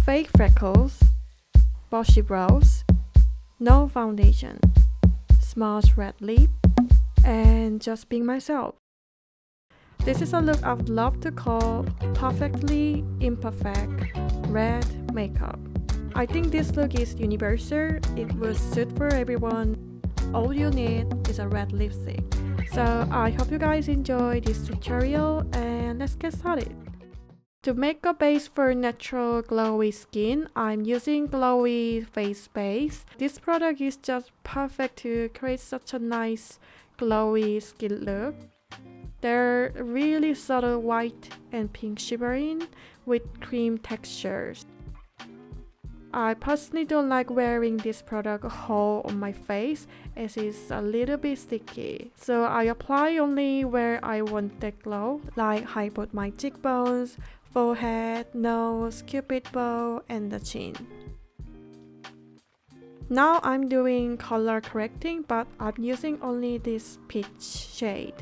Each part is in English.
fake freckles, bushy brows, no foundation, smudge red lip, and just being myself. This is a look I would love to call perfectly imperfect red makeup. I think this look is universal. It will suit for everyone. All you need is a red lipstick. So I hope you guys enjoy this tutorial and let's get started. To make a base for natural glowy skin, I'm using glowy face base. This product is just perfect to create such a nice glowy skin look. They're really subtle white and pink shimmering with cream textures. I personally don't like wearing this product whole on my face as it's a little bit sticky. So I apply only where I want the glow, like high both my cheekbones, forehead, nose, cupid bow, and the chin. Now I'm doing color correcting, but I'm using only this peach shade.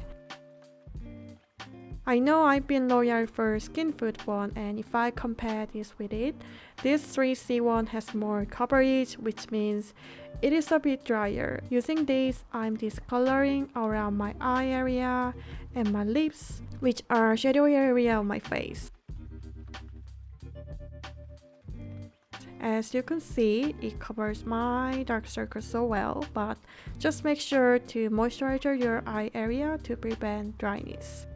I know I've been loyal for Skin Food one, and if I compare this with it, this 3C one has more coverage, which means it is a bit drier. Using this, I'm discoloring around my eye area and my lips, which are shadowy area of my face. As you can see, it covers my dark circles so well, but just make sure to moisturize your eye area to prevent dryness.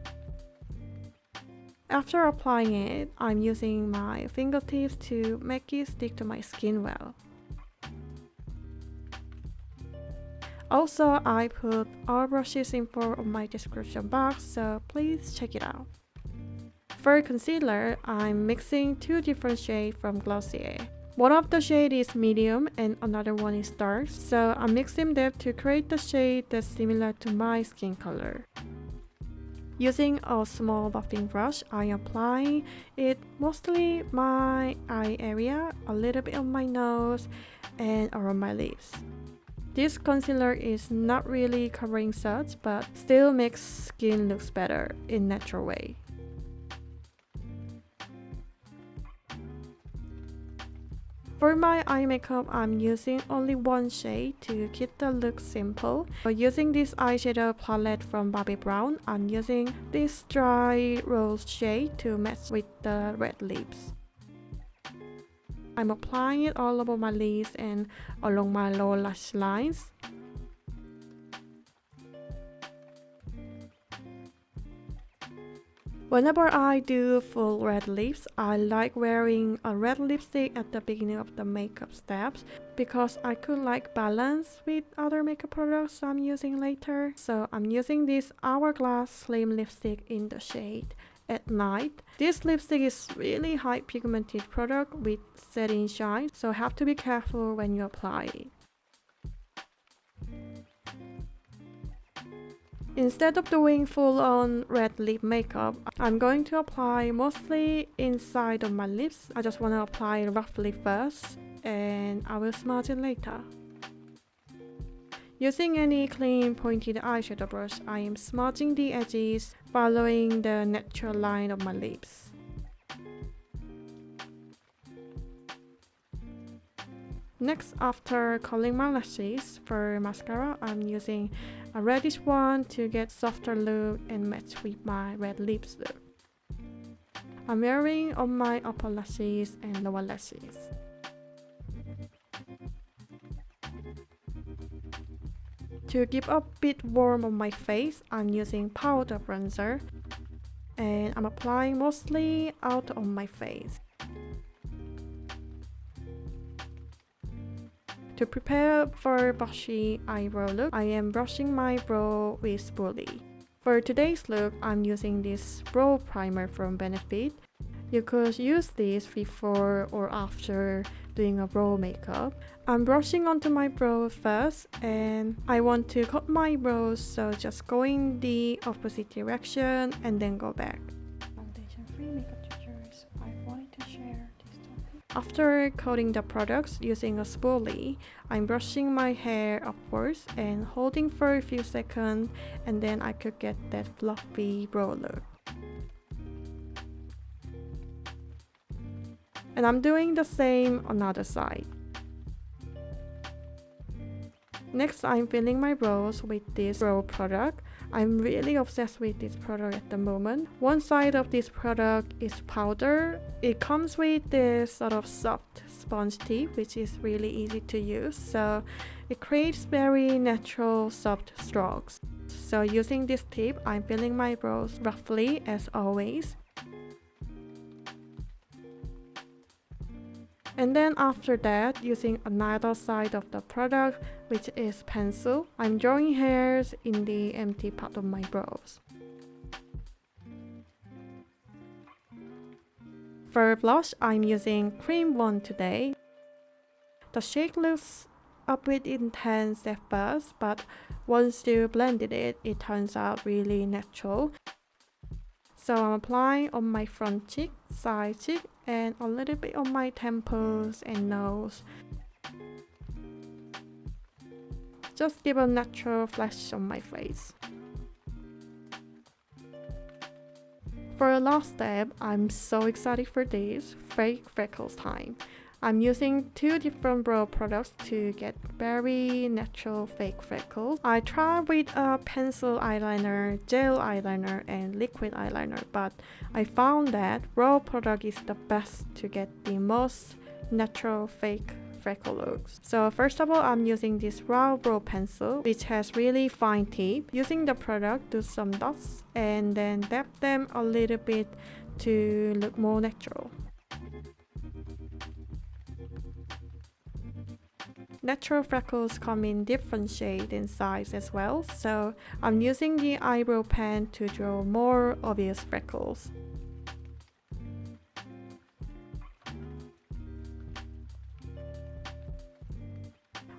After applying it, I'm using my fingertips to make it stick to my skin well. Also, I put all brushes info on my description box, so please check it out. For concealer, I'm mixing two different shades from Glossier. One of the shade is medium and another one is dark, so I'm mixing them to create the shade that's similar to my skin color. Using a small buffing brush, I apply it mostly my eye area, a little bit on my nose, and around my lips. This concealer is not really covering such, but still makes skin looks better in natural way. For my eye makeup, I'm using only one shade to keep the look simple. Using this eyeshadow palette from Bobbi Brown, I'm using this dry rose shade to match with the red lips. I'm applying it all over my lids and along my lower lash lines. Whenever I do full red lips, I like wearing a red lipstick at the beginning of the makeup steps because I could like balance with other makeup products I'm using later. So I'm using this Hourglass Slim lipstick in the shade At Night. This lipstick is really high pigmented product with setting shine, so have to be careful when you apply it. Instead of doing full-on red lip makeup, I'm going to apply mostly inside of my lips. I just want to apply it roughly first, and I will smudge it later. Using any clean pointed eyeshadow brush, I am smudging the edges, following the natural line of my lips. Next, after curling my lashes, for mascara, I'm using a reddish one to get softer look and match with my red lips look. I'm wearing on my upper lashes and lower lashes. To give a bit warm on my face, I'm using powder bronzer and I'm applying mostly out on my face. To prepare for bushy eyebrow look, I am brushing my brow with spoolie. For today's look, I'm using this brow primer from Benefit. You could use this before or after doing a brow makeup. I'm brushing onto my brow first and I want to cut my brows, so just going the opposite direction and then go back. Foundation-free makeup tutorials. I wanted to share this topic. After coating the products using a spoolie, I'm brushing my hair upwards and holding for a few seconds, and then I could get that fluffy brow look. And I'm doing the same on the other side. Next, I'm filling my brows with this brow product. I'm really obsessed with this product at the moment. One side of this product is powder. It comes with this sort of soft sponge tip, which is really easy to use. So it creates very natural soft strokes. So using this tip, I'm filling my brows roughly as always. And then after that, using another side of the product, which is pencil, I'm drawing hairs in the empty part of my brows. For blush, I'm using cream one today. The shade looks a bit intense at first, but once you blended it, it turns out really natural. So I'm applying on my front cheek, side cheek, and a little bit on my temples and nose. Just give a natural flash on my face. For the last step, I'm so excited for this, fake freckles time. I'm using 2 different brow products to get very natural fake freckles. I tried with a pencil eyeliner, gel eyeliner, and liquid eyeliner, but I found that brow product is the best to get the most natural fake freckle looks. So first of all, I'm using this round brow pencil, which has really fine tip. Using the product, do some dots and then dab them a little bit to look more natural. Natural freckles come in different shades and size as well, so I'm using the eyebrow pen to draw more obvious freckles.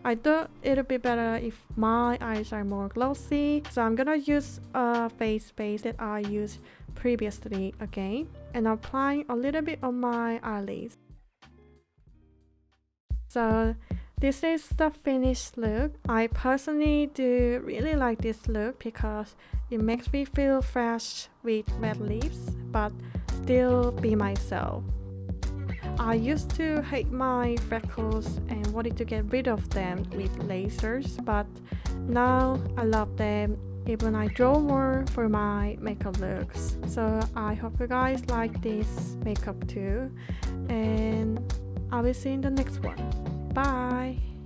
I thought it would be better if my eyes are more glossy, so I'm gonna use a face base that I used previously again, and applying a little bit on my eyelids. So this is the finished look. I personally do really like this look because it makes me feel fresh with red lips, but still be myself. I used to hate my freckles and wanted to get rid of them with lasers, but now I love them even I draw more for my makeup looks. So I hope you guys like this makeup too, and I will see you in the next one. Bye!